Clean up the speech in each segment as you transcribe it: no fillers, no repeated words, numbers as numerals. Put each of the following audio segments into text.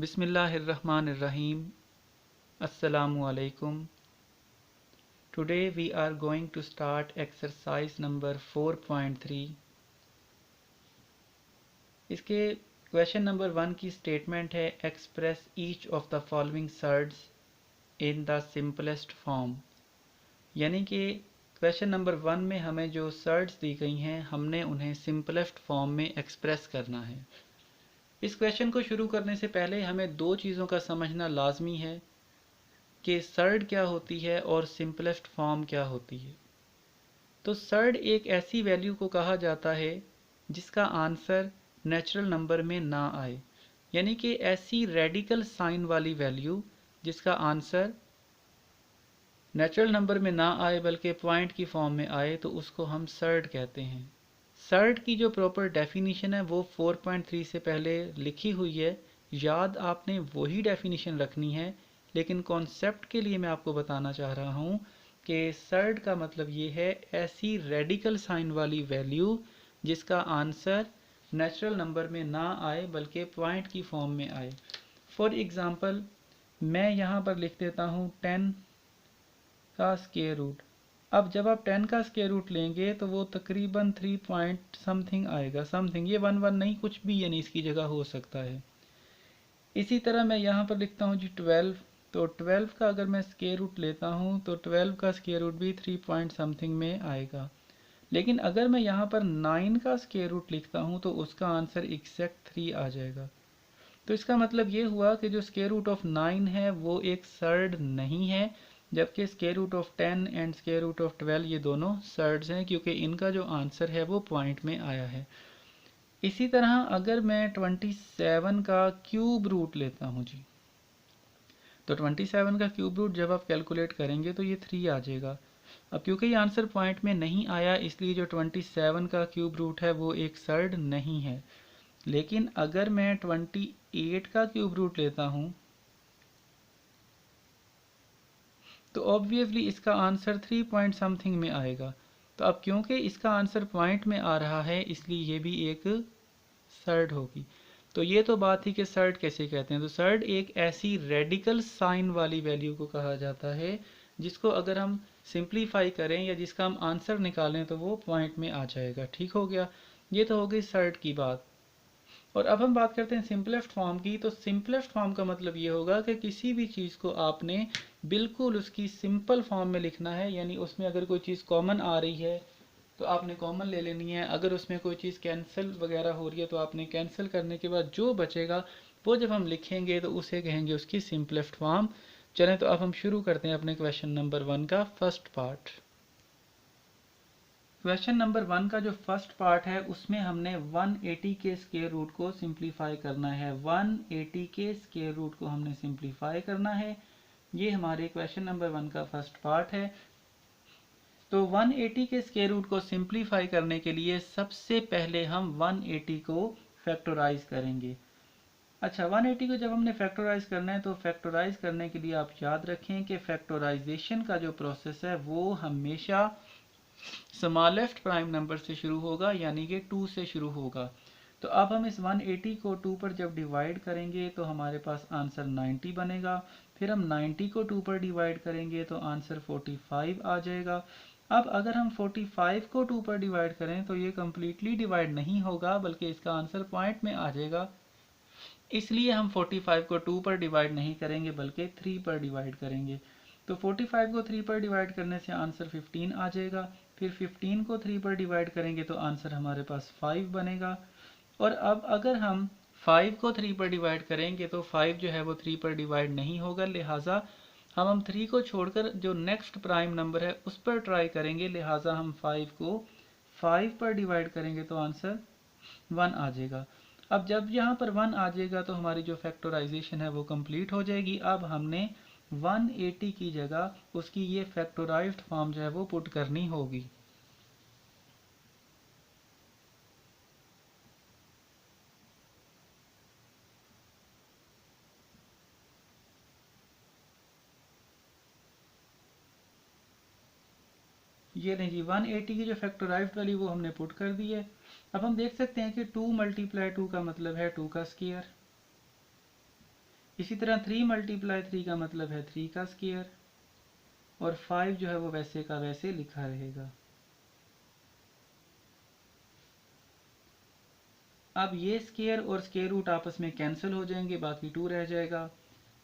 Bismillahirrahmanirrahim. Assalamu alaikum. Today we are going to start exercise number 4.3. इसके question number 1 की statement है express each of the following surds in the simplest form. यानी कि question number 1 में हमें जो surds दी गई हैं हमने उन्हें सिंपलेस्ट फॉर्म में एक्सप्रेस करना है। इस क्वेश्चन को शुरू करने से पहले हमें दो चीज़ों का समझना लाजमी है कि सर्ड क्या होती है और सिंपलेस्ट फॉर्म क्या होती है। तो सर्ड एक ऐसी वैल्यू को कहा जाता है जिसका आंसर नेचुरल नंबर में ना आए, यानी कि ऐसी रेडिकल साइन वाली वैल्यू जिसका आंसर नेचुरल नंबर में ना आए बल्कि पॉइंट की फॉर्म में आए, तो उसको हम सर्ड कहते हैं। सर्ड की जो प्रॉपर डेफिनेशन है वो 4.3 से पहले लिखी हुई है, याद आपने वही डेफिनेशन रखनी है, लेकिन कॉन्सेप्ट के लिए मैं आपको बताना चाह रहा हूँ कि सर्ड का मतलब ये है ऐसी रेडिकल साइन वाली वैल्यू जिसका आंसर नेचुरल नंबर में ना आए बल्कि पॉइंट की फॉर्म में आए। फॉर एग्ज़ाम्पल मैं यहाँ पर लिख देता हूँ 10 का स्क्वायर रूट। अब जब आप 10 का स्क्वायर रूट लेंगे तो वो तकरीबन 3 पॉइंट समथिंग आएगा, समथिंग, ये 1 नहीं कुछ भी यानी इसकी जगह हो सकता है। इसी तरह मैं यहाँ पर लिखता हूँ जी 12, तो 12 का अगर मैं स्क्वायर रूट लेता हूँ तो 12 का स्क्वायर रूट भी 3 पॉइंट समथिंग में आएगा। लेकिन अगर मैं यहाँ पर 9 का स्क्वायर रूट लिखता हूँ तो उसका आंसर एग्जैक्ट 3 आ जाएगा। तो इसका मतलब ये हुआ कि जो स्क्वायर रूट ऑफ 9 है वो एक सर्ड नहीं है, जबकि square root of 10 and square root of 12 ये दोनों सर्ड्स हैं, क्योंकि इनका जो आंसर है वो पॉइंट में आया है। इसी तरह अगर मैं 27 का क्यूब रूट लेता हूँ जी, तो 27 का क्यूब रूट जब आप कैलकुलेट करेंगे तो ये 3 आ जाएगा। अब क्योंकि ये आंसर पॉइंट में नहीं आया इसलिए जो 27 का क्यूब रूट है वो एक सर्ड नहीं है। लेकिन अगर मैं 28 का क्यूब रूट लेता हूँ तो ऑब्वियसली इसका आंसर 3 पॉइंट समथिंग में आएगा। तो अब क्योंकि इसका आंसर पॉइंट में आ रहा है इसलिए ये भी एक सर्ड होगी। तो ये तो बात थी कि सर्ड कैसे कहते हैं। तो सर्ड एक ऐसी रेडिकल साइन वाली वैल्यू को कहा जाता है जिसको अगर हम सिंप्लीफाई करें या जिसका हम आंसर निकालें तो वो पॉइंट में आ जाएगा। ठीक हो गया, ये तो हो गई सर्ड की बात। और अब हम बात करते हैं सिंपलेस्ट फॉर्म की। तो सिंपलेस्ट फॉर्म का मतलब ये होगा कि किसी भी चीज़ को आपने बिल्कुल उसकी सिंपल फॉर्म में लिखना है, यानी उसमें अगर कोई चीज़ कॉमन आ रही है तो आपने कॉमन ले लेनी है, अगर उसमें कोई चीज़ कैंसिल वगैरह हो रही है तो आपने कैंसिल करने के बाद जो बचेगा वो जब हम लिखेंगे तो उसे कहेंगे उसकी सिंपलेस्ट फॉर्म। चलें तो अब हम शुरू करते हैं अपने क्वेश्चन नंबर 1 का फर्स्ट पार्ट। क्वेश्चन नंबर 1 का जो फर्स्ट पार्ट है उसमें हमने 180 के स्क्वायर रूट को सिंप्लीफाई करना है। 180 के स्क्वायर रूट को हमने सिंप्लीफाई करना है। ये हमारे क्वेश्चन नंबर 1 का फर्स्ट पार्ट है। तो 180 के स्क्वायर रूट को सिंप्लीफाई करने के लिए सबसे पहले हम 180 को फैक्टराइज करेंगे। अच्छा, 180 को जब हमने फैक्टराइज करना है तो फैक्टराइज करने के लिए आप याद रखें कि फैक्टराइजेशन का जो प्रोसेस है वो हमेशा स्मॉलेस्ट प्राइम नंबर से शुरू होगा, यानी कि 2 से शुरू होगा। तो अब हम इस 180 को 2 पर जब डिवाइड करेंगे तो हमारे पास आंसर 90 बनेगा। फिर हम 90 को 2 पर डिवाइड करेंगे तो आंसर 45 आ जाएगा। अब अगर हम 45 को 2 पर डिवाइड करें तो ये कम्प्लीटली डिवाइड नहीं होगा बल्कि इसका आंसर पॉइंट में आ जाएगा, इसलिए हम 45 को 2 पर डिवाइड नहीं करेंगे बल्कि 3 पर डिवाइड करेंगे। तो 45 को 3 पर डिवाइड करने से आंसर 15 आ जाएगा। फिर 15 को 3 पर डिवाइड करेंगे तो आंसर हमारे पास 5 बनेगा। और अब अगर हम 5 को 3 पर डिवाइड करेंगे तो 5 जो है वो 3 पर डिवाइड नहीं होगा, लिहाजा हम 3 को छोड़कर जो नेक्स्ट प्राइम नंबर है उस पर ट्राई करेंगे, लिहाजा हम 5 को 5 पर डिवाइड करेंगे तो आंसर 1 आ जाएगा। अब जब यहाँ पर 1 आ जाएगा तो हमारी जो फैक्टराइजेशन है वो कंप्लीट हो जाएगी। अब हमने 180 की जगह उसकी ये फैक्टराइज्ड फॉर्म जो है वो पुट करनी होगी। ये नहीं जी, 180 की जो फैक्टराइज्ड वाली वो हमने पुट कर दी है। अब हम देख सकते हैं कि 2 मल्टीप्लाई 2 का मतलब है 2 का स्क्वायर। इसी तरह 3 मल्टीप्लाई 3 का मतलब है 3 का स्क्वायर, और 5 जो है वो वैसे का वैसे लिखा रहेगा। अब ये स्क्वायर और स्क्वायर रूट आपस में कैंसिल हो जाएंगे, बाकी 2 रह जाएगा।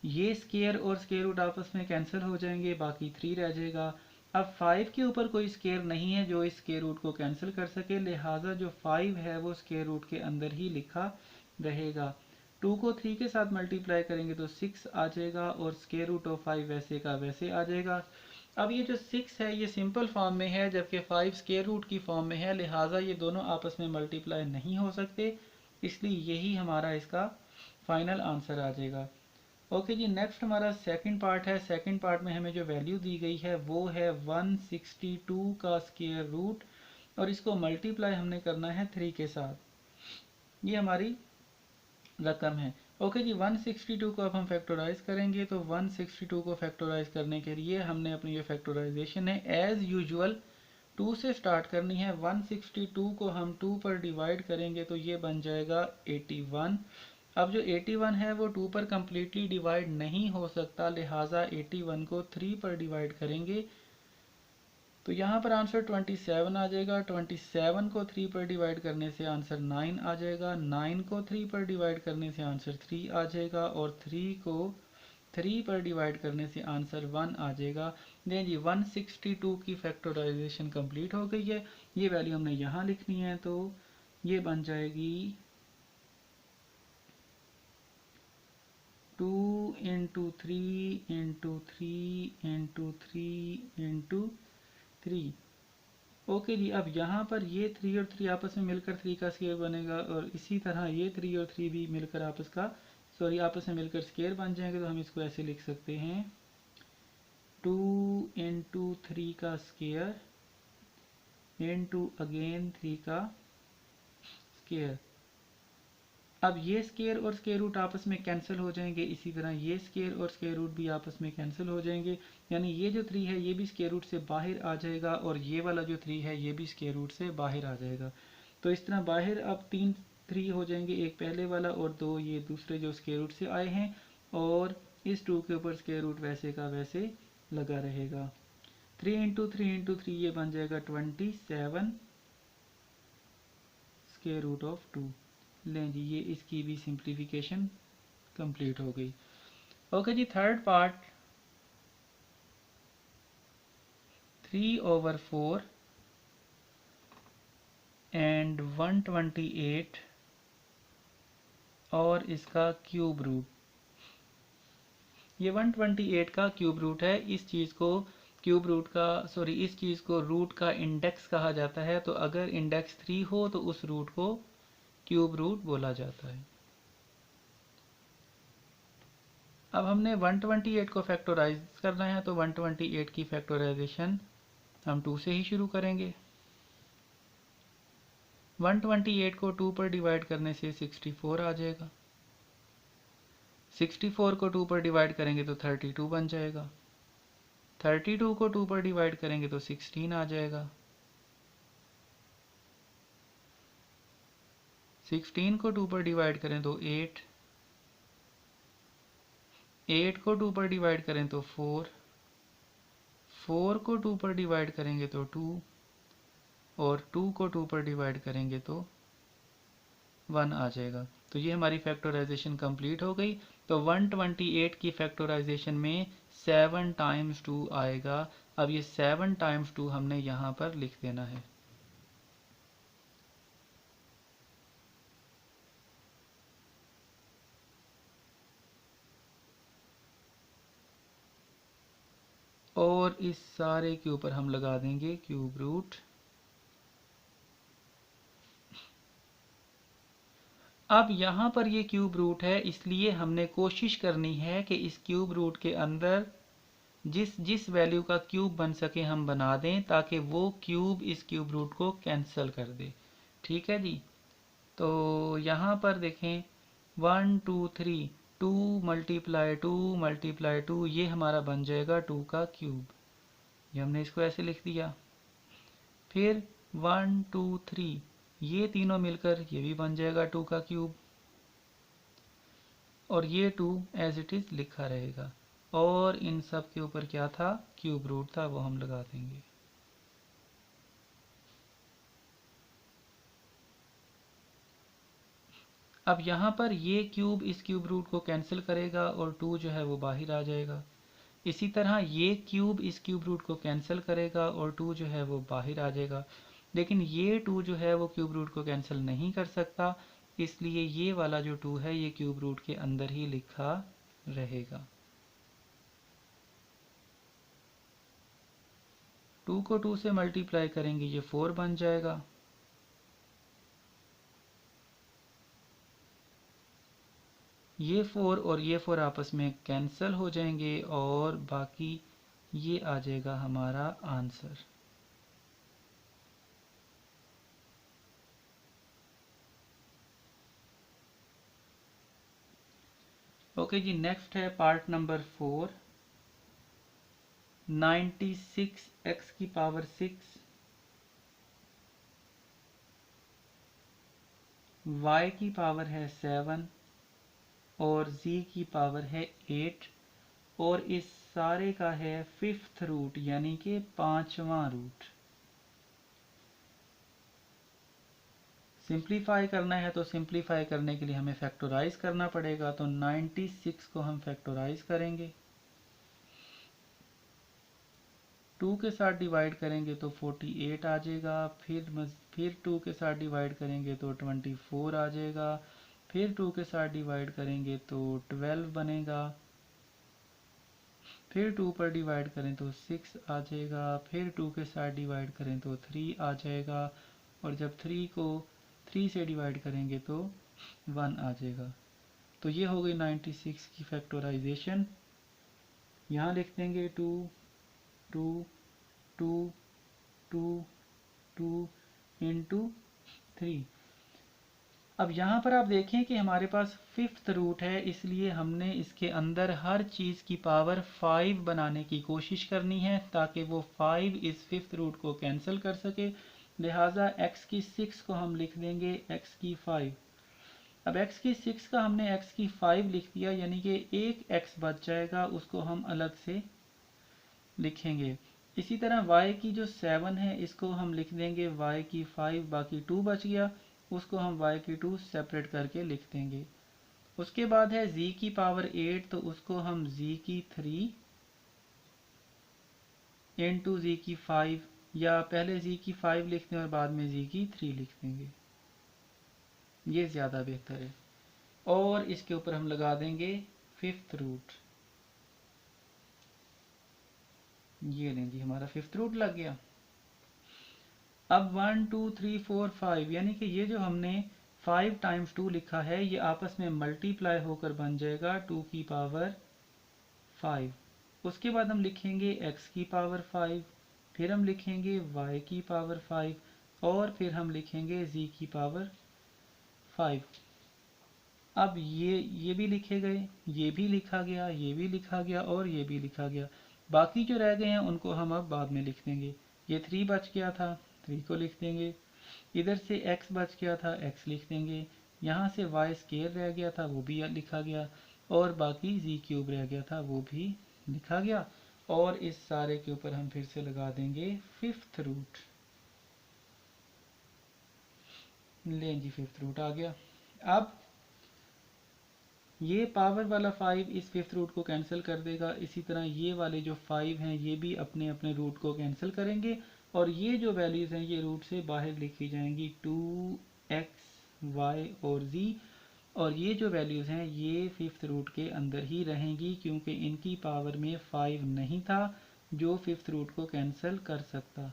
ये स्क्वायर और स्क्वायर रूट आपस में कैंसिल हो जाएंगे, बाकी 3 रह जाएगा। अब 5 के ऊपर कोई स्क्वायर नहीं है जो इस स्क्वायर रूट को कैंसिल कर सके, लिहाजा जो 5 है वो स्क्वायर रूट के अंदर ही लिखा रहेगा। 2 को 3 के साथ मल्टीप्लाई करेंगे तो 6 आ जाएगा, और स्क्वायर रूट ऑफ 5 वैसे का वैसे आ जाएगा। अब ये जो 6 है ये सिंपल फॉर्म में है, जबकि 5 स्क्वायर रूट की फॉर्म में है, लिहाजा ये दोनों आपस में मल्टीप्लाई नहीं हो सकते, इसलिए यही हमारा इसका फाइनल आंसर आ जाएगा। ओके जी, नेक्स्ट हमारा सेकंड पार्ट है। सेकंड पार्ट में हमें जो वैल्यू दी गई है वो है 162 का स्क्वायर रूट, और इसको मल्टीप्लाई हमने करना है 3 के साथ। ये हमारी रकम है। ओके जी, 162 को अब हम फैक्टराइज करेंगे, तो 162 को फैक्टराइज करने के लिए हमने अपनी जो फैक्टराइजेशन है एज यूजुअल 2 से स्टार्ट करनी है। 162 को हम 2 पर डिवाइड करेंगे तो ये बन जाएगा 81। अब जो 81 है वो 2 पर कम्प्लीटली डिवाइड नहीं हो सकता, लिहाजा 81 को 3 पर डिवाइड करेंगे तो यहाँ पर आंसर 27 आ जाएगा। 27 को 3 पर डिवाइड करने से आंसर 9 आ जाएगा। 9 को 3 पर डिवाइड करने से आंसर 3 आ जाएगा, और 3 को 3 पर डिवाइड करने से आंसर 1 आ जाएगा। दें जी, 162 की फैक्टराइजेशन कंप्लीट हो गई है। ये वैल्यू हमने यहाँ लिखनी है, तो ये बन जाएगी 2 into 3 into 3 into 3 into 3। Okay जी, अब यहाँ पर ये 3 और 3 आपस में मिलकर 3 का स्क्वायर बनेगा, और इसी तरह ये 3 और 3 भी मिलकर आपस में मिलकर स्क्वायर बन जाएंगे। तो हम इसको ऐसे लिख सकते हैं 2 इंटू 3 का स्क्वायर इंटू अगेन 3 का स्क्वायर। अब ये स्क्वायर और स्क्वायर रूट आपस में कैंसिल हो जाएंगे, इसी तरह ये स्क्वायर और स्क्वायर रूट भी आपस में कैंसिल हो जाएंगे, यानी ये जो 3 है ये भी स्क्वायर रूट से बाहर आ जाएगा, और ये वाला जो 3 है ये भी स्क्वायर रूट से बाहर आ जाएगा। तो इस तरह बाहर अब 3 3 हो जाएंगे, एक पहले वाला और 2 ये दूसरे जो स्क्वायर रूट से आए हैं, और इस 2 के ऊपर स्क्वायर रूट वैसे का वैसे लगा रहेगा। 3 इंटू 3 इंटू 3 ये बन जाएगा 27 स्क्वायर रूट ऑफ 2। लें जी, ये इसकी भी सिंप्लीफिकेशन कंप्लीट हो गई। ओके जी, थर्ड पार्ट 3/4 एंड 128 और इसका क्यूब रूट। ये 128 का क्यूब रूट है। इस चीज़ को रूट का इंडेक्स कहा जाता है, तो अगर इंडेक्स 3 हो तो उस रूट को क्यूब रूट बोला जाता है। अब हमने 128 को फैक्टराइज करना है, तो 128 की फैक्टराइजेशन हम 2 से ही शुरू करेंगे। 128 को 2 पर डिवाइड करने से 64 आ जाएगा। 64 को 2 पर डिवाइड करेंगे तो 32 बन जाएगा। 32 को 2 पर डिवाइड करेंगे तो 16 आ जाएगा। 16 को 2 पर डिवाइड करें तो 8। 8 को 2 पर डिवाइड करें तो 4। 4 को 2 पर डिवाइड करेंगे तो 2, और 2 को 2 पर डिवाइड करेंगे तो 1 आ जाएगा। तो ये हमारी फैक्टराइजेशन कंप्लीट हो गई। तो 128 की फैक्टराइजेशन में 7 टाइम्स 2 आएगा। अब ये 7 टाइम्स 2 हमने यहाँ पर लिख देना है। और इस सारे के ऊपर हम लगा देंगे क्यूब रूट। अब यहाँ पर ये क्यूब रूट है, इसलिए हमने कोशिश करनी है कि इस क्यूब रूट के अंदर जिस जिस वैल्यू का क्यूब बन सके हम बना दें, ताकि वो क्यूब इस क्यूब रूट को कैंसिल कर दे। ठीक है जी, तो यहाँ पर देखें 1 2 3, 2 मल्टीप्लाई 2 मल्टीप्लाई 2, ये हमारा बन जाएगा 2 का क्यूब। ये हमने इसको ऐसे लिख दिया। फिर 1 2 3, ये तीनों मिलकर ये भी बन जाएगा 2 का क्यूब। और ये 2 एज इट इज़ लिखा रहेगा, और इन सब के ऊपर क्या था, क्यूब रूट था, वो हम लगा देंगे। अब यहाँ पर ये क्यूब इस क्यूब रूट को कैंसिल करेगा और 2 जो है वो बाहर आ जाएगा। इसी तरह ये क्यूब इस क्यूब रूट को कैंसिल करेगा और 2 जो है वो बाहर आ जाएगा। लेकिन ये 2 जो है वो क्यूब रूट को कैंसिल नहीं कर सकता, इसलिए ये वाला जो 2 है ये क्यूब रूट के अंदर ही लिखा रहेगा। 2 को 2 से मल्टीप्लाई करेंगे, ये 4 बन जाएगा। ये 4 और ये 4 आपस में कैंसिल हो जाएंगे और बाकी ये आ जाएगा हमारा आंसर। ओके जी, नेक्स्ट है पार्ट नंबर 4। 96 की पावर 6, y की पावर है 7 और z की पावर है 8, और इस सारे का है 5th रूट यानी कि 5वां रूट। सिंप्लीफाई करना है तो सिंप्लीफाई करने के लिए हमें फैक्टराइज करना पड़ेगा, तो 96 को हम फैक्टराइज करेंगे, 2 के साथ डिवाइड करेंगे तो 48 आ जाएगा, फिर 2 के साथ डिवाइड करेंगे तो 24 आ जाएगा, फिर 2 के साथ डिवाइड करेंगे तो 12 बनेगा, फिर 2 पर डिवाइड करें तो 6 आ जाएगा, फिर 2 के साथ डिवाइड करें तो 3 आ जाएगा, और जब 3 को 3 से डिवाइड करेंगे तो 1 आ जाएगा। तो ये हो गई 96 की फैक्टराइजेशन। यहाँ लिख देंगे 2 2 2 2 2 इंटू 3। अब यहाँ पर आप देखें कि हमारे पास 5th रूट है, इसलिए हमने इसके अंदर हर चीज़ की पावर 5 बनाने की कोशिश करनी है ताकि वो 5 इस 5th रूट को कैंसिल कर सके। लिहाजा x की 6 को हम लिख देंगे x की 5। अब x की 6 का हमने x की 5 लिख दिया, यानी कि एक x बच जाएगा, उसको हम अलग से लिखेंगे। इसी तरह y की जो 7 है इसको हम लिख देंगे y की 5, बाकी 2 बच गया, उसको हम y की 2 सेपरेट करके लिख देंगे। उसके बाद है z की पावर 8, तो उसको हम z की 3 इंटू z की 5, या पहले z की 5 लिख दें और बाद में z की 3 लिख देंगे, ये ज़्यादा बेहतर है। और इसके ऊपर हम लगा देंगे 5th रूट। ये लें जी, हमारा 5th रूट लग गया। अब 1 2 3 4 5, यानी कि ये जो हमने 5 टाइम्स 2 लिखा है ये आपस में मल्टीप्लाई होकर बन जाएगा 2 की पावर 5। उसके बाद हम लिखेंगे x की पावर 5, फिर हम लिखेंगे y की पावर 5, और फिर हम लिखेंगे z की पावर 5। अब ये भी लिखे गए, ये भी लिखा गया, ये भी लिखा गया और ये भी लिखा गया। बाकी जो रह गए हैं उनको हम अब बाद में लिख देंगे। ये 3 बच गया था, 3 को लिख देंगे। इधर से x बच गया था, x लिख देंगे। यहाँ से y स्केयर रह गया था, वो भी लिखा गया, और बाकी z क्यूब रह गया था, वो भी लिखा गया। और इस सारे के ऊपर हम फिर से लगा देंगे 5th रूट। लें जी, 5th रूट आ गया। अब ये पावर वाला 5 इस 5th रूट को कैंसिल कर देगा, इसी तरह ये वाले जो 5 हैं ये भी अपने अपने रूट को कैंसिल करेंगे, और ये जो वैल्यूज़ हैं ये रूट से बाहर लिखी जाएंगी, 2x y और z, और ये जो वैल्यूज़ हैं ये 5th रूट के अंदर ही रहेंगी, क्योंकि इनकी पावर में 5 नहीं था जो 5th रूट को कैंसिल कर सकता।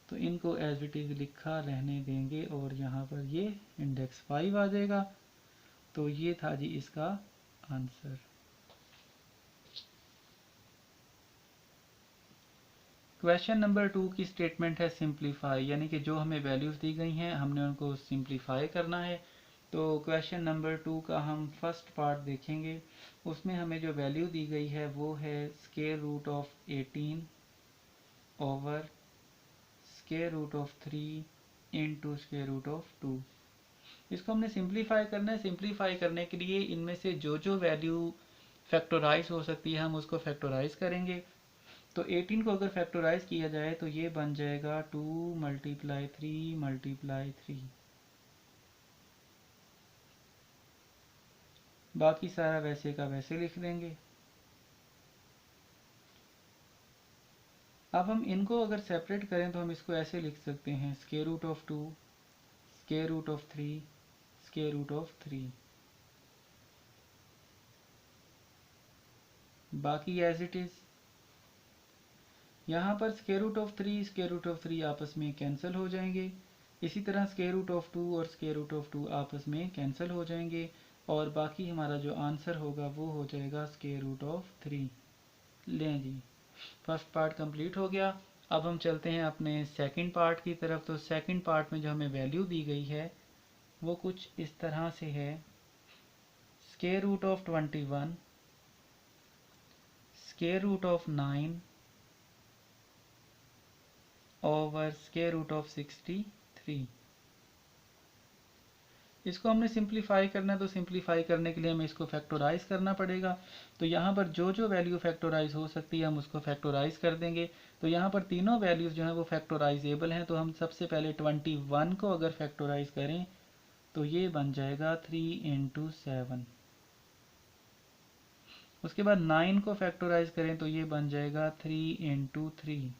तो इनको एज इट इज़ लिखा रहने देंगे, और यहाँ पर ये इंडेक्स 5 आ जाएगा। तो ये था जी इसका आंसर। क्वेश्चन नंबर 2 की स्टेटमेंट है सिंप्लीफाई, यानी कि जो हमें वैल्यूज़ दी गई हैं हमने उनको सिंप्लीफाई करना है। तो क्वेश्चन नंबर 2 का हम फर्स्ट पार्ट देखेंगे। उसमें हमें जो वैल्यू दी गई है वो है square root of 18 over square root of 3 into square root of 2। इसको हमने सिंप्लीफाई करना है। सिंप्लीफाई करने के लिए इनमें से जो जो वैल्यू फैक्टराइज हो सकती है हम उसको फैक्टराइज करेंगे। तो 18 को अगर फैक्टराइज किया जाए तो ये बन जाएगा 2 मल्टीप्लाई 3 मल्टीप्लाई 3। बाकी सारा वैसे का वैसे लिख देंगे। अब हम इनको अगर सेपरेट करें तो हम इसको ऐसे लिख सकते हैं, square root of 2, square root of 3, square root of 3। बाकी एज इट इज़। यहाँ पर square root of 3 square root of 3 आपस में कैंसिल हो जाएंगे। इसी तरह स्क्वायर रूट ऑफ 2 और स्क्वायर रूट ऑफ 2 आपस में कैंसिल हो जाएंगे, और बाकी हमारा जो आंसर होगा वो हो जाएगा स्क्वायर रूट ऑफ 3। लें जी, फर्स्ट पार्ट कंप्लीट हो गया। अब हम चलते हैं अपने सेकंड पार्ट की तरफ। तो सेकंड पार्ट में जो हमें वैल्यू दी गई है वो कुछ इस तरह से है, square root of 21, square root of 9 over square root of 63। इसको हमने सिंप्लीफाई करना है, तो सिंप्लीफाई करने के लिए हमें इसको फैक्टराइज करना पड़ेगा। तो यहाँ पर जो जो वैल्यू फैक्टराइज हो सकती है हम उसको फैक्टराइज कर देंगे। तो यहाँ पर तीनों वैल्यूज़ जो हैं वो फैक्टराइजेबल हैं। तो हम सबसे पहले 21 को अगर फैक्टराइज करें तो ये बन जाएगा 3 इंटू 7। उसके बाद 9 को फैक्टराइज करें तो ये बन जाएगा 3 इंटू 3।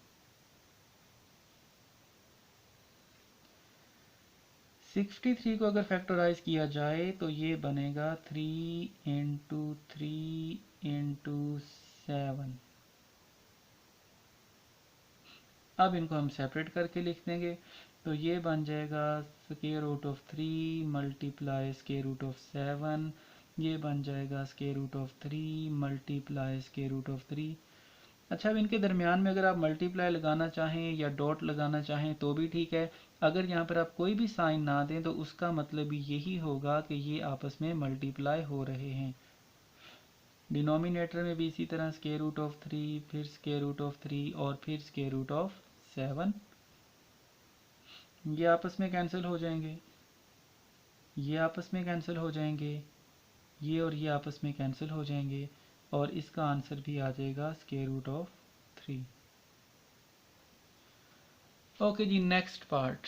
63 को अगर फैक्टराइज किया जाए तो ये बनेगा 3 इंटू 3 इंटू 7। अब इनको हम सेपरेट करके लिख देंगे। तो ये बन जाएगा square root of 3 multiply square root of 7। ये बन जाएगा square root of 3 multiply square root of 3। अच्छा, अब इनके दरमियान में अगर आप मल्टीप्लाई लगाना चाहें या डॉट लगाना चाहें तो भी ठीक है। अगर यहाँ पर आप कोई भी साइन ना दें तो उसका मतलब यही होगा कि ये आपस में मल्टीप्लाई हो रहे हैं। डिनोमिनेटर में भी इसी तरह स्क्वायर रूट ऑफ 3, फिर स्क्वायर रूट ऑफ 3 और फिर स्क्वायर रूट ऑफ 7। ये आपस में कैंसिल हो जाएंगे, ये आपस में कैंसिल हो जाएंगे, ये और ये आपस में कैंसिल हो जाएंगे, और इसका आंसर भी आ जाएगा स्क्वायर रूट ऑफ 3। ओके जी, नेक्स्ट पार्ट।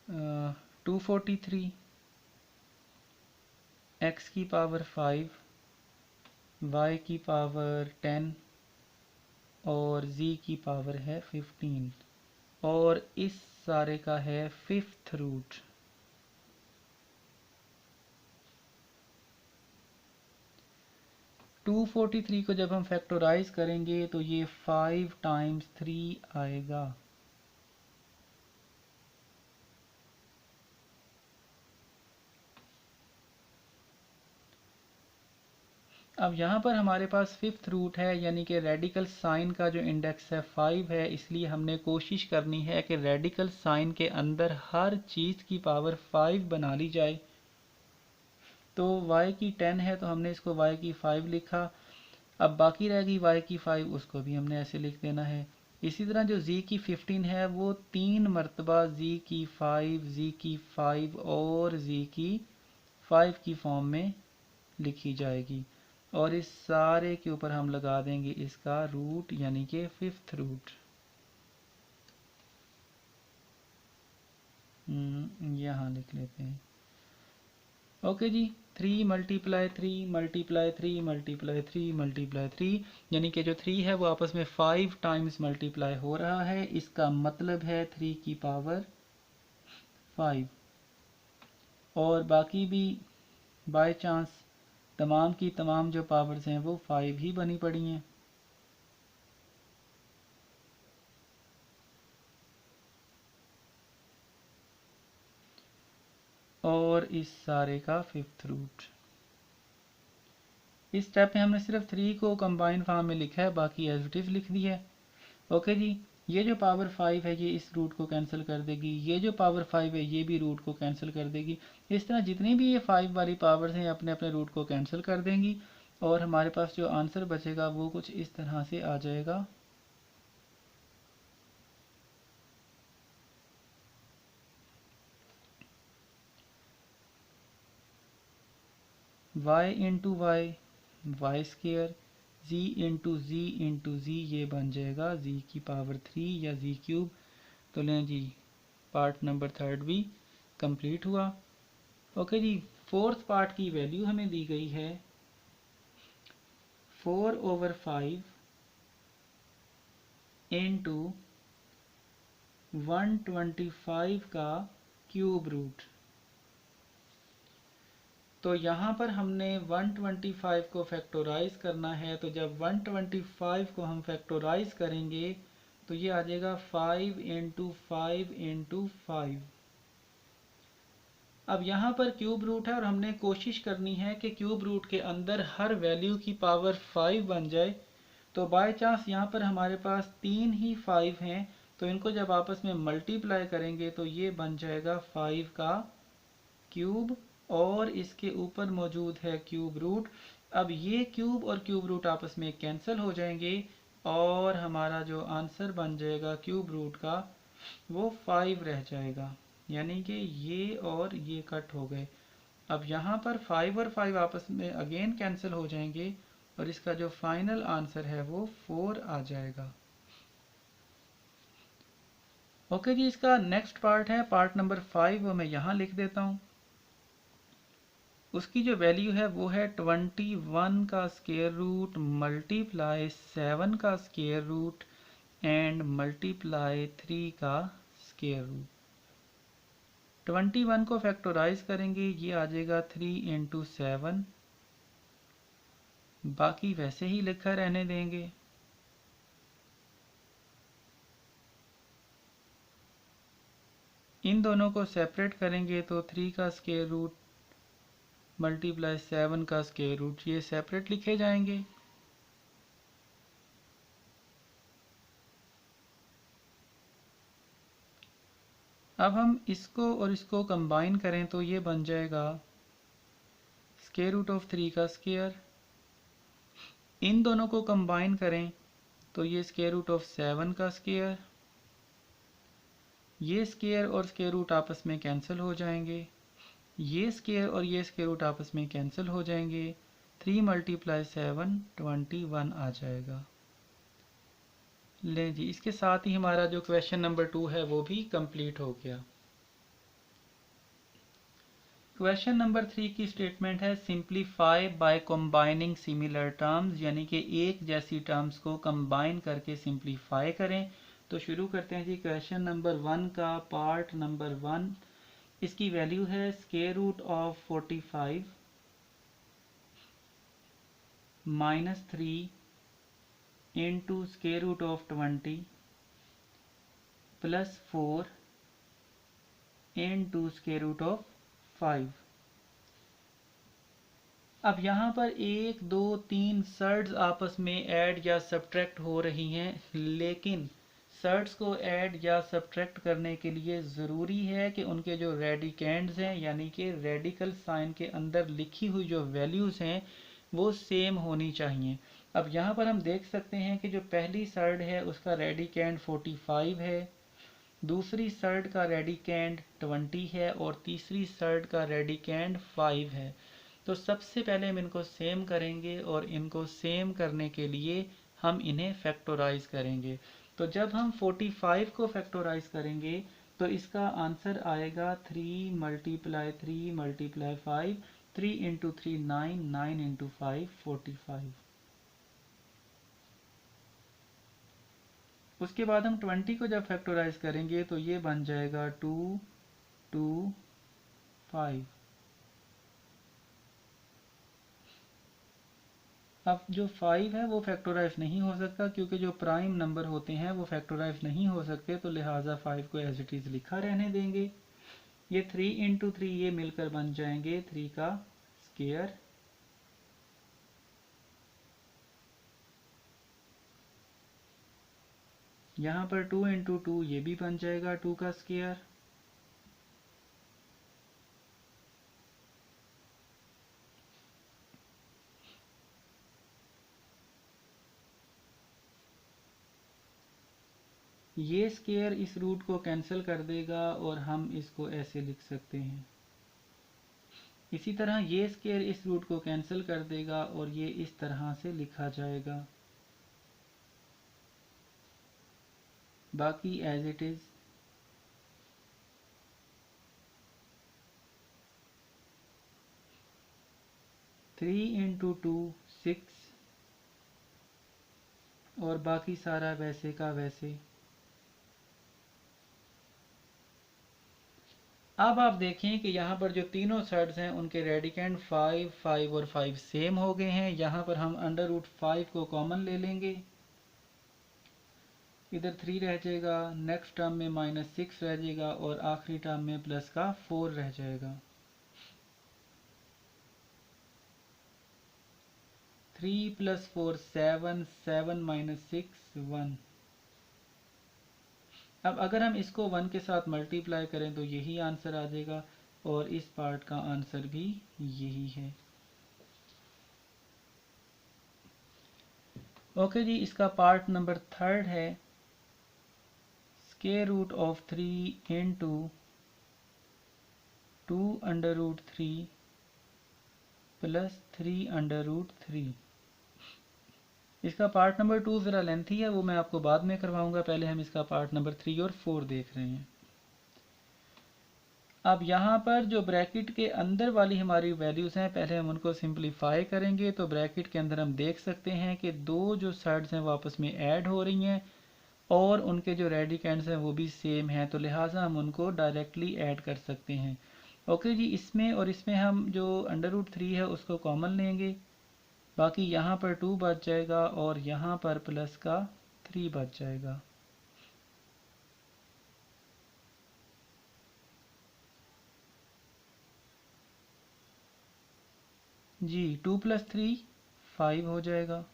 uh, 243 x की पावर 5, y की पावर 10 और z की पावर है 15, और इस सारे का है 5th रूट। टू 43 को जब हम फैक्टराइज करेंगे तो ये 5 टाइम्स 3 आएगा। अब यहाँ पर हमारे पास 5th रूट है, यानी कि रेडिकल साइन का जो इंडेक्स है 5 है, इसलिए हमने कोशिश करनी है कि रेडिकल साइन के अंदर हर चीज़ की पावर 5 बना ली जाए। तो y की 10 है तो हमने इसको y की 5 लिखा। अब बाकी रह गई y की 5, उसको भी हमने ऐसे लिख देना है। इसी तरह जो z की 15 है वो 3 मरतबा z की 5, z की 5 और z की 5 की फॉर्म में लिखी जाएगी, और इस सारे के ऊपर हम लगा देंगे इसका रूट, यानी कि 5th रूट। यहाँ लिख लेते हैं। ओके जी, 3 मल्टीप्लाई 3 मल्टीप्लाई 3 मल्टीप्लाई 3 मल्टीप्लाई 3, यानी कि जो 3 है वो आपस में 5 टाइम्स मल्टीप्लाई हो रहा है। इसका मतलब है 3 की पावर 5, और बाकी भी बाय चांस तमाम की तमाम जो पावर्स हैं वो 5 ही बनी पड़ी हैं। और इस सारे का 5th रूट। इस स्टेप में हमने सिर्फ 3 को कंबाइन फॉर्म में लिखा है, बाकी एज इट इज़ लिख दिया है। ओके जी, ये जो पावर 5 है ये इस रूट को कैंसिल कर देगी, ये जो पावर 5 है ये भी रूट को कैंसिल कर देगी। इस तरह जितनी भी ये 5 वाली पावर्स हैं अपने अपने रूट को कैंसिल कर देंगी, और हमारे पास जो आंसर बचेगा वो कुछ इस तरह से आ जाएगा। Y into Y Y square, G into G ये बन जाएगा जी की पावर 3 या जी क्यूब। तो लें जी, पार्ट नंबर 3 भी कंप्लीट हुआ। ओके जी, फोर्थ पार्ट की वैल्यू हमें दी गई है 4/5 इंटू 125 का क्यूब रूट। तो यहाँ पर हमने 125 को फैक्टराइज करना है, तो जब 125 को हम फैक्टराइज करेंगे तो ये आ जाएगा 5 इंटू 5 इंटू 5। अब यहाँ पर क्यूब रूट है और हमने कोशिश करनी है कि क्यूब रूट के अंदर हर वैल्यू की पावर 5 बन जाए। तो बाय चांस यहाँ पर हमारे पास 3 ही 5 हैं, तो इनको जब आपस में मल्टीप्लाई करेंगे तो ये बन जाएगा 5 का क्यूब और इसके ऊपर मौजूद है क्यूब रूट। अब ये क्यूब और क्यूब रूट आपस में कैंसिल हो जाएंगे और हमारा जो आंसर बन जाएगा क्यूब रूट का वो 5 रह जाएगा, यानी कि ये और ये कट हो गए। अब यहाँ पर 5 और 5 आपस में अगेन कैंसिल हो जाएंगे और इसका जो फाइनल आंसर है वो 4 आ जाएगा। ओके जी, इसका नेक्स्ट पार्ट है पार्ट नंबर 5, वो मैं यहाँ लिख देता हूँ। उसकी जो वैल्यू है वो है 21 का स्क्वायर रूट मल्टीप्लाई 7 का स्क्वायर रूट एंड मल्टीप्लाई 3 का स्क्वायर रूट। 21 को फैक्टराइज करेंगे, ये आ जाएगा 3 इंटू 7, बाकी वैसे ही लिखा रहने देंगे। इन दोनों को सेपरेट करेंगे तो 3 का स्क्वायर रूट मल्टीप्लाई 7 का स्क्वायर रूट, ये सेपरेट लिखे जाएंगे। अब हम इसको और इसको कंबाइन करें तो ये बन जाएगा स्क्वायर रूट ऑफ 3 का स्क्वायर। इन दोनों को कंबाइन करें तो ये स्क्वायर रूट ऑफ 7 का स्क्वायर। ये स्क्वायर और स्क्वायर रूट आपस में कैंसिल हो जाएंगे, ये स्क्वायर और ये स्क्वायर रूट आपस में कैंसिल हो जाएंगे। 3 मल्टीप्लाई 7 21 आ जाएगा। लें जी, इसके साथ ही हमारा जो क्वेश्चन नंबर 2 है वो भी कंप्लीट हो गया। क्वेश्चन नंबर 3 की स्टेटमेंट है simplify by combining similar terms, यानी कि एक जैसी टर्म्स को कंबाइन करके सिंप्लीफाई करें। तो शुरू करते हैं जी क्वेश्चन नंबर 1 का पार्ट नंबर 1। इसकी वैल्यू है square root of 45 minus 3 into square root of 20 plus 4 into square root of 5। अब यहाँ पर 1 2 3 सर्ड्स आपस में ऐड या सब्ट्रैक्ट हो रही हैं, लेकिन सर्ड्स को ऐड या सब्ट्रैक्ट करने के लिए ज़रूरी है कि उनके जो रेडिकेंड्स हैं, यानी कि रेडिकल साइन के अंदर लिखी हुई जो वैल्यूज़ हैं वो सेम होनी चाहिए। अब यहाँ पर हम देख सकते हैं कि जो पहली सर्ड है उसका रेडिकेंड 45 है, दूसरी सर्ड का रेडिकेंड 20 है और तीसरी सर्ड का रेडिकेंड 5 है। तो सबसे पहले हम इनको सेम करेंगे और इनको सेम करने के लिए हम इन्हें फैक्टराइज करेंगे। तो जब हम 45 को फैक्टराइज करेंगे तो इसका आंसर आएगा 3 मल्टीप्लाई 3 मल्टीप्लाई 5, 3 इंटू 3 9, 9 इंटू 5 45। उसके बाद हम 20 को जब फैक्टराइज करेंगे तो ये बन जाएगा 2 2 5। अब जो 5 है वो फैक्टराइज नहीं हो सकता, क्योंकि जो प्राइम नंबर होते हैं वो फैक्टराइज नहीं हो सकते, तो लिहाजा 5 को एज इट इज़ लिखा रहने देंगे। ये 3 इंटू 3 ये मिलकर बन जाएंगे 3 का स्क्वायर। यहाँ पर 2 इंटू 2 ये भी बन जाएगा 2 का स्क्वायर। ये स्क्वायर इस रूट को कैंसिल कर देगा और हम इसको ऐसे लिख सकते हैं इसी तरह ये स्क्वायर इस रूट को कैंसिल कर देगा और ये इस तरह से लिखा जाएगा, बाकी as it is. Three into two 6 और बाकी सारा वैसे का वैसे। अब आप देखें कि यहाँ पर जो तीनों साइड्स हैं उनके रेडिकेंड 5, 5 और 5 सेम हो गए हैं। यहाँ पर हम अंडर रूट 5 को कॉमन ले लेंगे, इधर 3 रह जाएगा, नेक्स्ट टर्म में -6 रह जाएगा और आखिरी टर्म में प्लस का 4 रह जाएगा। 3 + 4 7, 7 - 6 1। अब अगर हम इसको 1 के साथ मल्टीप्लाई करें तो यही आंसर आ जाएगा और इस पार्ट का आंसर भी यही है। ओके जी, इसका पार्ट नंबर 3 है square root of 3 into 2 under root 3 plus 3 under root 3। इसका पार्ट नंबर 2 ज़रा लेंथी है, वो मैं आपको बाद में करवाऊंगा। पहले हम इसका पार्ट नंबर 3 और 4 देख रहे हैं। अब यहाँ पर जो ब्रैकेट के अंदर वाली हमारी वैल्यूज़ हैं, पहले हम उनको सिंप्लीफाई करेंगे। तो ब्रैकेट के अंदर हम देख सकते हैं कि दो जो साइड्स हैं वो आपस में ऐड हो रही हैं और उनके जो रेडिकेंड्स हैं वो भी सेम हैं, तो लिहाजा हम उनको डायरेक्टली ऐड कर सकते हैं। ओके जी, इसमें और इसमें हम जो अंडर रूट 3 है उसको कॉमन लेंगे, बाकी यहाँ पर 2 बच जाएगा और यहाँ पर प्लस का 3 बच जाएगा। जी 2 + 3 5 हो जाएगा।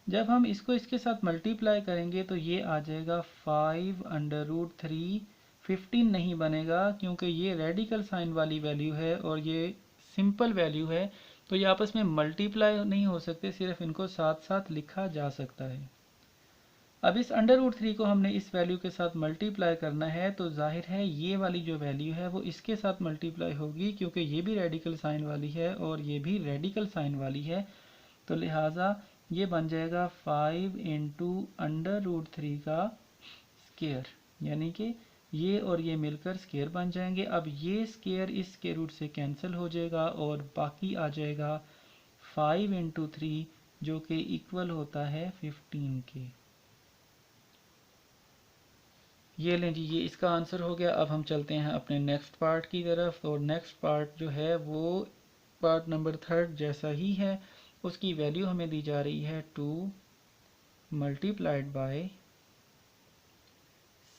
जब हम इसको इसके साथ मल्टीप्लाई करेंगे तो ये आ जाएगा 5 अंडर रूट 3। 15 नहीं बनेगा क्योंकि ये रेडिकल साइन वाली वैल्यू है और ये सिंपल वैल्यू है, तो ये आपस में मल्टीप्लाई नहीं हो सकते, सिर्फ इनको साथ साथ लिखा जा सकता है। अब इस अंडर रूट 3 को हमने इस वैल्यू के साथ मल्टीप्लाई करना है, तो जाहिर है ये वाली जो वैल्यू है वो इसके साथ मल्टीप्लाई होगी क्योंकि ये भी रेडिकल साइन वाली है और ये भी रेडिकल साइन वाली है, तो लिहाजा ये बन जाएगा 5 इंटू अंडर रूट 3 का स्क्वायर, यानी कि ये और ये मिलकर स्क्वायर बन जाएंगे। अब ये स्क्वायर इस स्क्वायर रूट से कैंसिल हो जाएगा और बाकी आ जाएगा 5 इंटू 3 जो कि इक्वल होता है 15 के। ये लें जी, ये इसका आंसर हो गया। अब हम चलते हैं अपने नेक्स्ट पार्ट की तरफ, और नेक्स्ट पार्ट जो है वो पार्ट नंबर 3 जैसा ही है। उसकी वैल्यू हमें दी जा रही है 2 multiplied by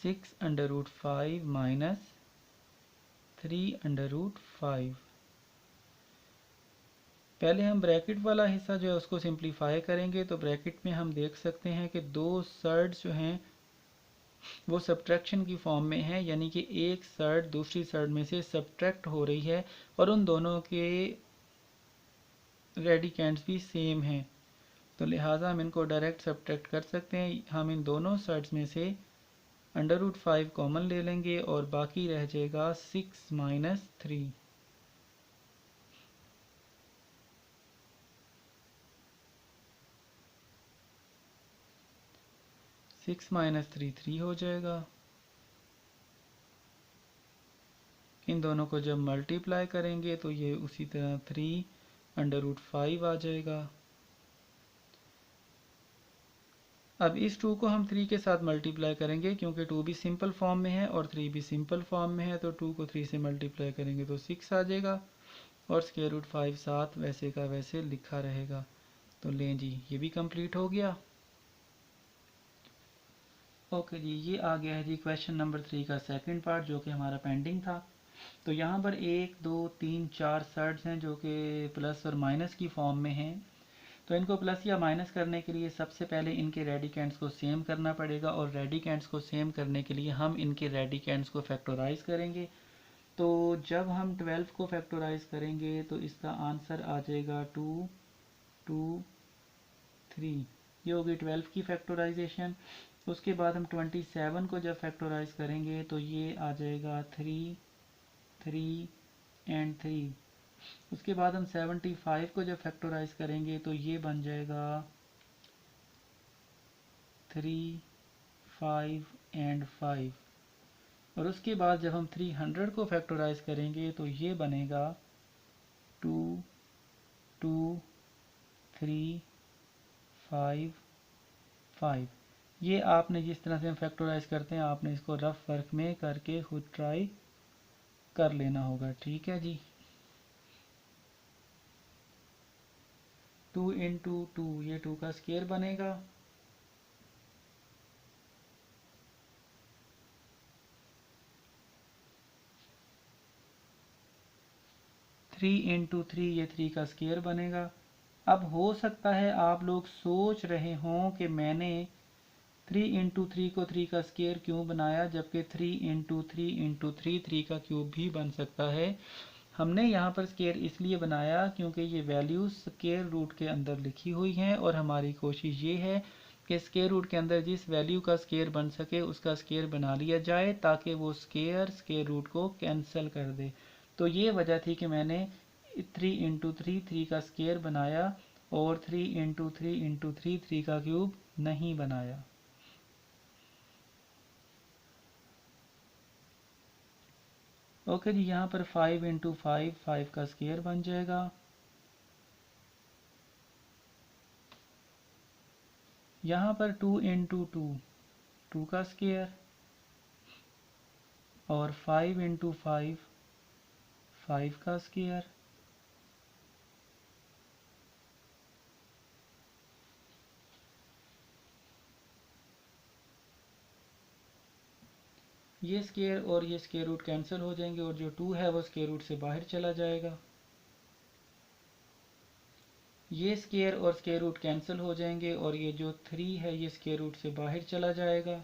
6 under root 5 minus 3 under root 5। पहले हम ब्रैकेट वाला हिस्सा जो है उसको सिंप्लीफाई करेंगे, तो ब्रैकेट में हम देख सकते हैं कि दो साइड्स जो हैं वो सब्ट्रैक्शन की फॉर्म में है, यानी कि एक साइड दूसरी साइड में से सब्ट्रैक्ट हो रही है और उन दोनों के रेडिकेंड्स भी सेम हैं, तो लिहाजा हम इनको डायरेक्ट सब्ट्रैक्ट कर सकते हैं। हम इन दोनों साइड्स में से अंडर रूट 5 कॉमन ले लेंगे और बाकी रह जाएगा 6 माइनस 3। सिक्स माइनस 3 3 हो जाएगा। इन दोनों को जब मल्टीप्लाई करेंगे तो ये उसी तरह 3 अंडर रूट 5 आ जाएगा। अब इस 2 को हम 3 के साथ मल्टीप्लाई करेंगे क्योंकि 2 भी सिंपल फॉर्म में है और 3 भी सिंपल फॉर्म में है, तो 2 को 3 से मल्टीप्लाई करेंगे तो 6 आ जाएगा और स्क्वायर रूट 5 साथ वैसे का वैसे लिखा रहेगा। तो लें जी, ये भी कंप्लीट हो गया। ओके जी, ये आ गया है जी क्वेश्चन नंबर 3 का सेकंड पार्ट जो कि हमारा पेंडिंग था। तो यहाँ पर 1 2 3 4 साइड्स हैं जो कि प्लस और माइनस की फॉर्म में हैं। तो इनको प्लस या माइनस करने के लिए सबसे पहले इनके रेडिकेंड्स को सेम करना पड़ेगा और रेडिकेंड्स को सेम करने के लिए हम इनके रेडिकेंड्स को फैक्टराइज करेंगे। तो जब हम 12 को फैक्टराइज करेंगे तो इसका आंसर आ जाएगा 2 2 3। ये होगी 12 की फैक्टराइजेशन। उसके बाद हम 27 को जब फैक्टराइज करेंगे तो ये आ जाएगा 3 3 एंड 3। उसके बाद हम 75 को जब फैक्टराइज करेंगे तो ये बन जाएगा 3 5 एंड 5। और उसके बाद जब हम 300 को फैक्टराइज करेंगे तो ये बनेगा 2 2 3 5 5। ये आपने जिस तरह से हम फैक्टराइज करते हैं आपने इसको रफ वर्क में करके खुद ट्राई कर लेना होगा। ठीक है जी। 2 इंटू 2 ये 2 का स्क्वायर बनेगा। थ्री इंटू 3 ये 3 का स्क्वायर बनेगा। अब हो सकता है आप लोग सोच रहे हों कि मैंने 3 इंटू 3 को 3 का स्क्वायर क्यों बनाया, जबकि 3 इंटू 3 इंटू 3 3 का क्यूब भी बन सकता है। हमने यहाँ पर स्क्वायर इसलिए बनाया क्योंकि ये वैल्यूज स्क्वायर रूट के अंदर लिखी हुई हैं और हमारी कोशिश ये है कि स्क्वायर रूट के अंदर जिस वैल्यू का स्क्वायर बन सके उसका स्क्वायर बना लिया जाए ताकि वो स्क्वायर रूट को कैंसिल कर दे। तो ये वजह थी कि मैंने 3 इंटू 3 3 का स्क्वायर बनाया और 3 इंटू 3 इंटू 3 3 का क्यूब नहीं बनाया। ओके जी, यहाँ पर 5 इंटू 5 5 का स्क्वायर बन जाएगा। यहाँ पर 2 इंटू 2 2 का स्क्वायर और 5 इंटू 5 5 का स्क्वायर। ये स्क्वायर और ये स्क्वायर रूट कैंसिल हो जाएंगे और जो 2 है वो स्क्वायर रूट से बाहर चला जाएगा। ये स्क्वायर और स्क्वायर रूट कैंसिल हो जाएंगे और ये जो 3 है ये स्क्वायर रूट से बाहर चला जाएगा।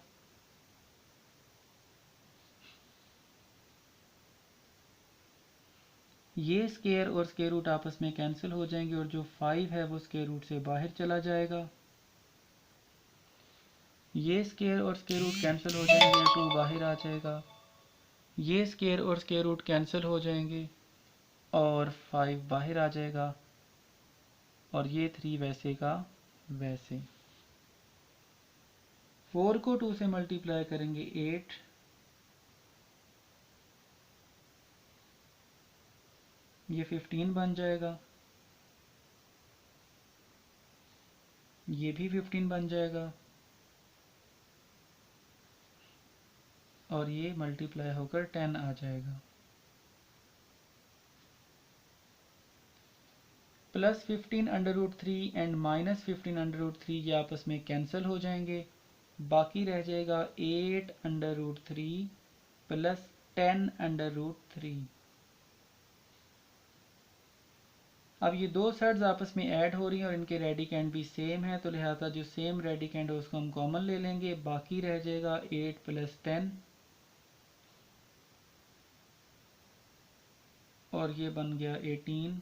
ये स्क्वायर और स्क्वायर रूट आपस में कैंसिल हो जाएंगे और जो 5 है वो स्क्वायर रूट से बाहर चला जाएगा। ये स्क्वायर और स्क्वायर रूट कैंसिल हो जाएंगे, 2 बाहर आ जाएगा। ये स्क्वायर और स्क्वायर रूट कैंसिल हो जाएंगे और 5 बाहर आ जाएगा और ये 3 वैसे का वैसे। 4 को 2 से मल्टीप्लाई करेंगे 8, ये 15 बन जाएगा, ये भी 15 बन जाएगा और ये मल्टीप्लाई होकर 10 आ जाएगा। Plus 15 under root 3 and minus 15 under root 3 ये आपस में कैंसिल हो जाएंगे। बाकी रह जाएगा 8 under root 3 plus 10 under root 3। अब ये दो साइड्स आपस में ऐड हो रही हैं और इनके रेडिकेंड भी सेम है, तो लिहाजा जो सेम रेडिकेंड है उसको हम कॉमन ले लेंगे। बाकी रह जाएगा 8 प्लस 10 और ये बन गया 18।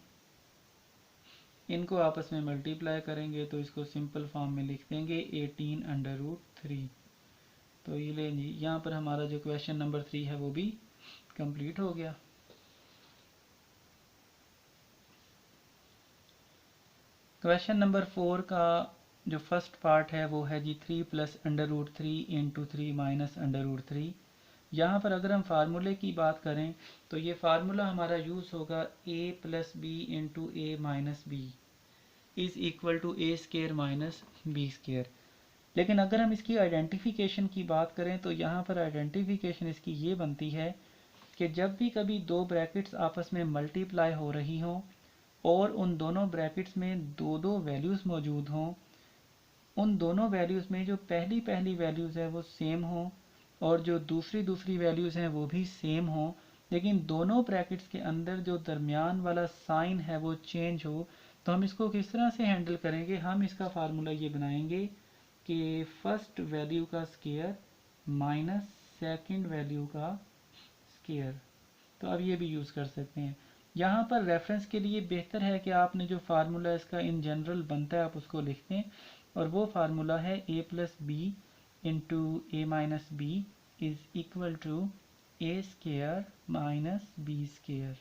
इनको आपस में मल्टीप्लाई करेंगे तो इसको सिंपल फॉर्म में लिख देंगे 18 अंडर रूट 3। तो ये ले जी, यहाँ पर हमारा जो क्वेश्चन नंबर 3 है वो भी कंप्लीट हो गया। क्वेश्चन नंबर 4 का जो फर्स्ट पार्ट है वो है जी 3 plus under root 3 into 3 minus under root 3। यहाँ पर अगर हम फार्मूले की बात करें तो ये फार्मूला हमारा यूज़ होगा a plus B into A minus B is equal to A square minus B square. लेकिन अगर हम इसकी आइडेंटिफिकेशन की बात करें तो यहाँ पर आइडेंटिफिकेशन इसकी ये बनती है कि जब भी कभी दो ब्रैकेट्स आपस में मल्टीप्लाई हो रही हों और उन दोनों ब्रैकेट्स में दो दो वैल्यूज़ मौजूद हों, उन दोनों वैल्यूज़ में जो पहली पहली वैल्यूज़ है वो सेम हो और जो दूसरी दूसरी वैल्यूज़ हैं वो भी सेम हो, लेकिन दोनों ब्रैकेट्स के अंदर जो दरमियान वाला साइन है वो चेंज हो, तो हम इसको किस तरह से हैंडल करेंगे। हम इसका फार्मूला ये बनाएंगे कि फर्स्ट वैल्यू का स्क्वायर माइनस सेकंड वैल्यू का स्क्वायर। तो अब ये भी यूज़ कर सकते हैं। यहाँ पर रेफरेंस के लिए बेहतर है कि आपने जो फार्मूला इसका इन जनरल बनता है आप उसको लिख दें और वो फार्मूला है a plus B into A minus B is equal to A square minus B square.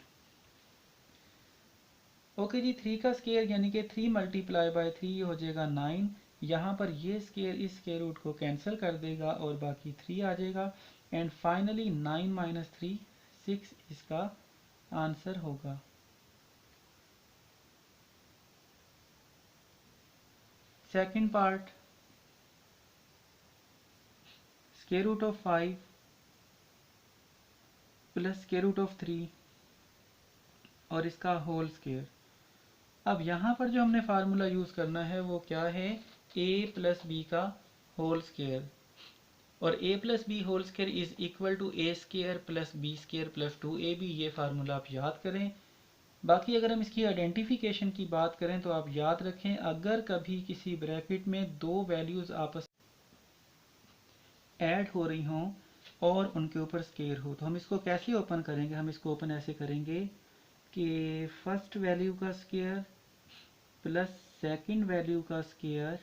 Okay जी, 3 का स्केयर यानी कि 3 मल्टीप्लाई बाय 3 हो जाएगा 9। यहाँ पर ये स्केयर इस स्केयर रूट को कैंसिल कर देगा और बाकी 3 आ जाएगा। एंड फाइनली 9 माइनस 3 6 इसका आंसर होगा। Second part, square root of 5 plus square root of 3 और इसका होल स्केयर। अब यहाँ पर जो हमने फार्मूला यूज़ करना है वो क्या है, a प्लस बी का होल स्केयर। और a plus b whole square is equal to A square plus B square plus 2ab। ये फार्मूला आप याद करें। बाकी अगर हम इसकी आइडेंटिफिकेशन की बात करें तो आप याद रखें, अगर कभी किसी ब्रैकेट में दो वैल्यूज़ आपस ऐड हो रही हों और उनके ऊपर स्केयर हो, तो हम इसको कैसे ओपन करेंगे। हम इसको ओपन ऐसे करेंगे कि फर्स्ट वैल्यू का स्केयर प्लस सेकंड वैल्यू का square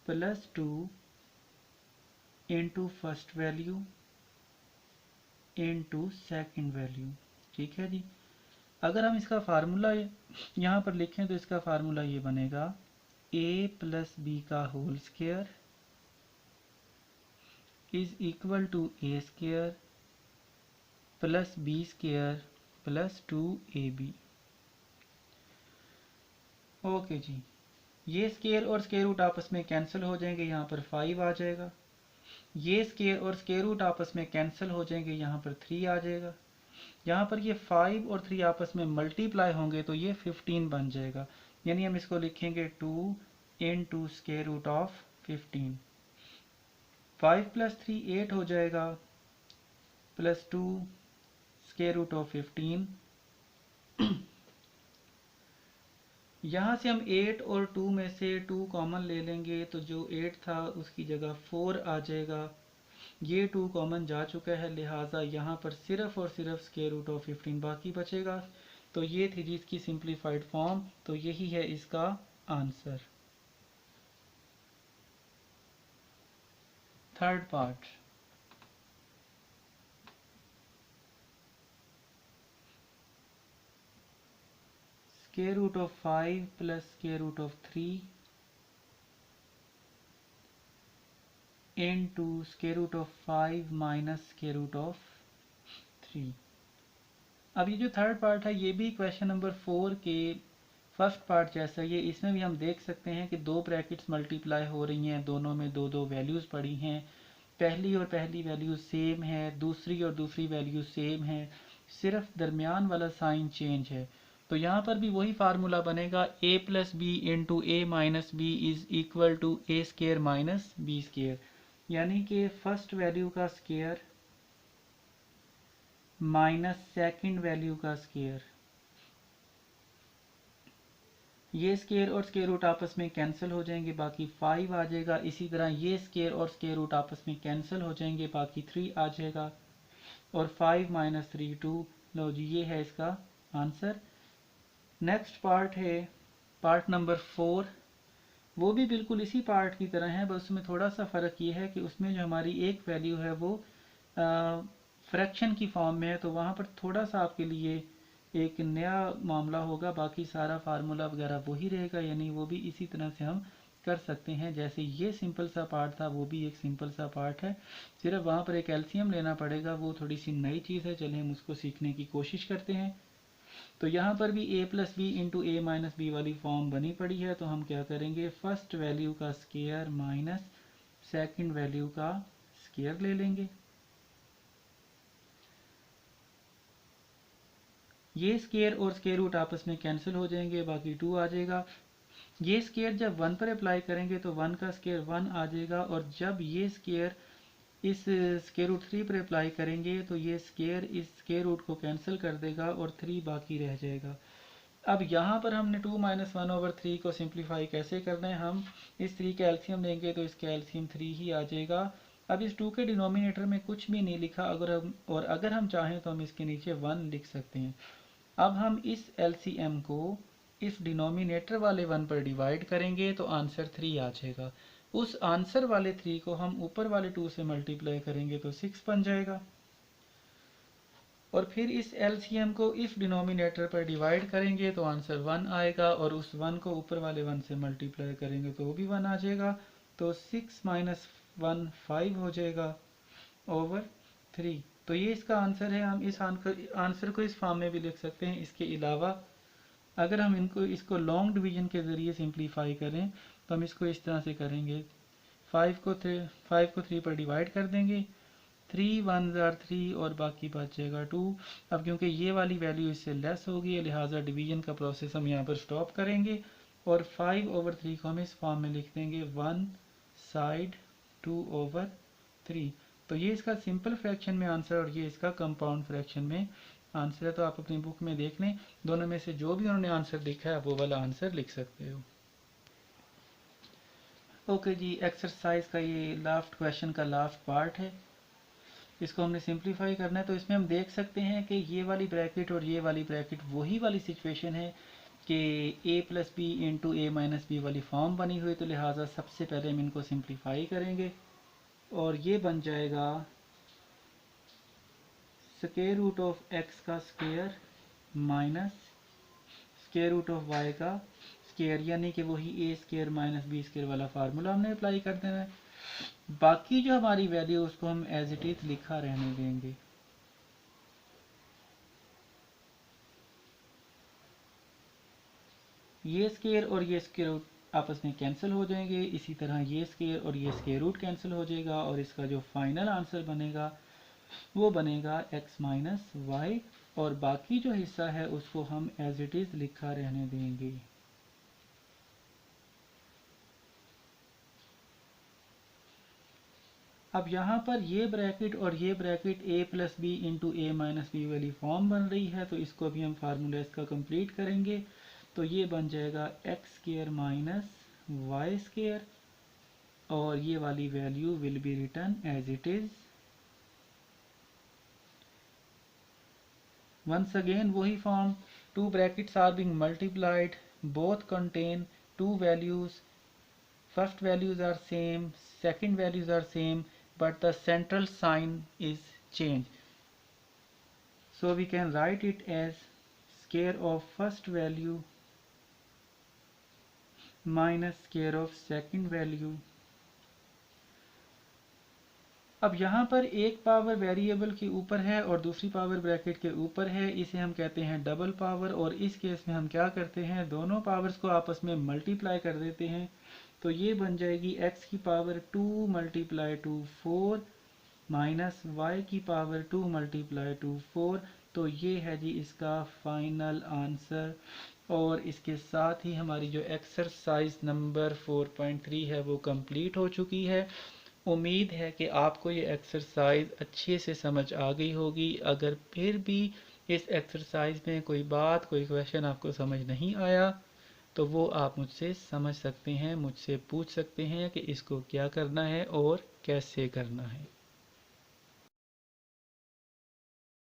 plus 2 into first value into second value. ठीक है जी। अगर हम इसका फार्मूला यहाँ पर लिखें तो इसका फार्मूला ये बनेगा a प्लस बी का whole square is equal to A square plus B square plus 2ab। Okay जी, ये स्केयर और स्केयर रूट आपस में कैंसिल हो जाएंगे, यहाँ पर 5 आ जाएगा। ये स्केयर और स्केयर रूट आपस में कैंसिल हो जाएंगे, यहाँ पर 3 आ जाएगा। यहाँ पर ये 5 और 3 आपस में मल्टीप्लाई होंगे तो ये 15 बन जाएगा। यानी हम इसको लिखेंगे 2 into square root of 15। 5 plus 3 8 हो जाएगा, प्लस 2 स्केयर रूट ऑफ 15। यहाँ से हम 8 और 2 में से 2 कॉमन ले लेंगे तो जो 8 था उसकी जगह 4 आ जाएगा। ये 2 कॉमन जा चुका है, लिहाजा यहाँ पर सिर्फ और सिर्फ स्क्वायर रूट ऑफ 15 बाकी बचेगा। तो ये थी जी इसकी सिंप्लीफाइड फॉर्म। तो यही है इसका answer. Third part, square root of 5 plus square root of 3 into square root of 5 minus square root of 3। अब ये जो थर्ड पार्ट है ये भी क्वेश्चन नंबर 4 के फर्स्ट पार्ट जैसा ही है। इसमें भी हम देख सकते हैं कि दो ब्रैकेट्स मल्टीप्लाई हो रही हैं, दोनों में दो दो वैल्यूज़ पड़ी हैं। पहली और पहली वैल्यू सेम है, दूसरी और दूसरी वैल्यू सेम है, सिर्फ दरमियान वाला साइन चेंज है। तो यहाँ पर भी वही फार्मूला बनेगा, a plus B into A minus B is equal to A square minus B square. यानी कि फर्स्ट वैल्यू का स्केयर माइनस सेकंड वैल्यू का स्केयर। ये स्केयर और स्केयर रूट आपस में कैंसिल हो जाएंगे, बाकी 5 आ जाएगा। इसी तरह ये स्केयर और स्केयर रूट आपस में कैंसिल हो जाएंगे, बाकी 3 आ जाएगा। और 5 माइनस 3 2। लो जी, ये है इसका आंसर। नेक्स्ट पार्ट है पार्ट नंबर 4। वो भी बिल्कुल इसी पार्ट की तरह है, बस उसमें थोड़ा सा फ़र्क ये है कि उसमें जो हमारी एक वैल्यू है वो फ्रैक्शन की फॉर्म में है, तो वहाँ पर थोड़ा सा आपके लिए एक नया मामला होगा। बाकी सारा फार्मूला वगैरह वही रहेगा, यानी वो भी इसी तरह से हम कर सकते हैं। जैसे ये सिंपल सा पार्ट था, वो भी एक सिंपल सा पार्ट है, सिर्फ वहाँ पर एक एलसीएम लेना पड़ेगा, वो थोड़ी सी नई चीज़ है। चलिए हम उसको सीखने की कोशिश करते हैं। तो यहाँ पर भी a plus B into A minus b वाली फॉर्म बनी पड़ी है। तो हम क्या करेंगे, फर्स्ट वैल्यू का स्केयर माइनस सेकंड वैल्यू का स्केयर ले लेंगे। ये स्केयर और स्केयर रूट आपस में कैंसिल हो जाएंगे, बाकी 2 आ जाएगा। ये स्केयर जब 1 पर अप्लाई करेंगे तो 1 का स्केयर 1 आ जाएगा, और जब ये स्केयर इस स्केयर रूट 3 पर अप्लाई करेंगे तो ये स्केयर इस स्केयर रूट को कैंसिल कर देगा और 3 बाकी रह जाएगा। अब यहाँ पर हमने 2 माइनस 1/3 को सिंप्लीफाई कैसे करना है, हम इस 3 का एलसीएम लेंगे तो इसका एलसीएम 3 ही आ जाएगा। अब इस 2 के डिनोमिनेटर में कुछ भी नहीं लिखा, अगर हम चाहें तो हम इसके नीचे 1 लिख सकते हैं। अब हम इस एलसीएम को इस डिनोमिनेटर वाले 1 पर डिवाइड करेंगे तो आंसर 3 आ जाएगा। उस आंसर वाले 3 को हम ऊपर वाले 2 से मल्टीप्लाई करेंगे तो 6 बन जाएगा। और फिर इस एलसीएम को इफ डिनोमिनेटर पर डिवाइड करेंगे तो आंसर 1 आएगा, और उस 1 को ऊपर वाले 1 से मल्टीप्लाई करेंगे तो वो भी 1 आ जाएगा। तो 6 माइनस 1 5 हो जाएगा ओवर 3। तो ये इसका आंसर है। हम इस आंसर को इस फॉर्म में भी लिख सकते हैं। इसके अलावा अगर हम इसको लॉन्ग डिवीजन के ज़रिए सिंप्लीफाई करें तो हम इसको इस तरह से करेंगे। 5 को 3 पर डिवाइड कर देंगे, 3 1 जार 3 और बाकी बच जाएगा 2। अब क्योंकि ये वाली वैल्यू इससे लेस होगी, लिहाजा डिवीजन का प्रोसेस हम यहाँ पर स्टॉप करेंगे और 5 ओवर 3 को हम इस फॉर्म में लिख देंगे 1 साइड 2 ओवर 3। तो ये इसका सिंपल फ्रैक्शन में आंसर और ये इसका कंपाउंड फ्रैक्शन में आंसर है। तो आप अपनी बुक में देख लें, दोनों में से जो भी उन्होंने आंसर लिखा है आप वो वाला आंसर लिख सकते हो। ओके जी, एक्सरसाइज का ये लास्ट क्वेश्चन का लास्ट पार्ट है। इसको हमने सिंप्लीफाई करना है। तो इसमें हम देख सकते हैं कि ये वाली ब्रैकेट और ये वाली ब्रैकेट वही वाली सिचुएशन है कि a plus B into A minus b वाली फॉर्म बनी हुई। तो लिहाजा सबसे पहले हम इनको सिंप्लीफाई करेंगे और ये बन जाएगा स्क्वायर रूट ऑफ एक्स का square minus square root of y का स्क्वायर, यानी कि वही a square minus b square वाला फार्मूला हमने अप्लाई कर देना है। बाकी जो हमारी वैल्यू उसको हम एज इट इज लिखा रहने देंगे। ये स्क्वायर और ये स्क्वायर रूट आपस में कैंसिल हो जाएंगे। इसी तरह ये स्क्वायर और ये स्क्वायर रूट कैंसिल हो जाएगा और इसका जो फाइनल आंसर बनेगा वो बनेगा x माइनस वाई, और बाकी जो हिस्सा है उसको हम एज इट इज लिखा रहने देंगे। अब यहाँ पर ये ब्रैकेट और ये bracket a plus B into A minus b वाली फॉर्म बन रही है, तो इसको भी हम फार्मूला इसका कंप्लीट करेंगे। तो ये बन जाएगा X square minus Y square और ये वाली value will be return as it is. Once again वही form, two brackets are being multiplied, both contain two values, first values are same, second values are same, but the central sign is changed. So we can write it as square of first value minus square of second value. अब यहाँ पर एक power variable के ऊपर है और दूसरी power bracket के ऊपर है, इसे हम कहते हैं डबल पावर। और इस केस में हम क्या करते हैं, दोनों पावर्स को आपस में मल्टीप्लाई कर देते हैं। तो ये बन जाएगी x की power 2 multiply two 4 minus y की पावर 2 मल्टीप्लाई टू 4। तो ये है जी इसका फाइनल आंसर। और इसके साथ ही हमारी जो एक्सरसाइज नंबर 4.3 है वो कंप्लीट हो चुकी है। उम्मीद है कि आपको ये एक्सरसाइज अच्छे से समझ आ गई होगी। अगर फिर भी इस एक्सरसाइज में कोई बात, कोई क्वेश्चन आपको समझ नहीं आया तो वो आप मुझसे समझ सकते हैं, मुझसे पूछ सकते हैं कि इसको क्या करना है और कैसे करना है।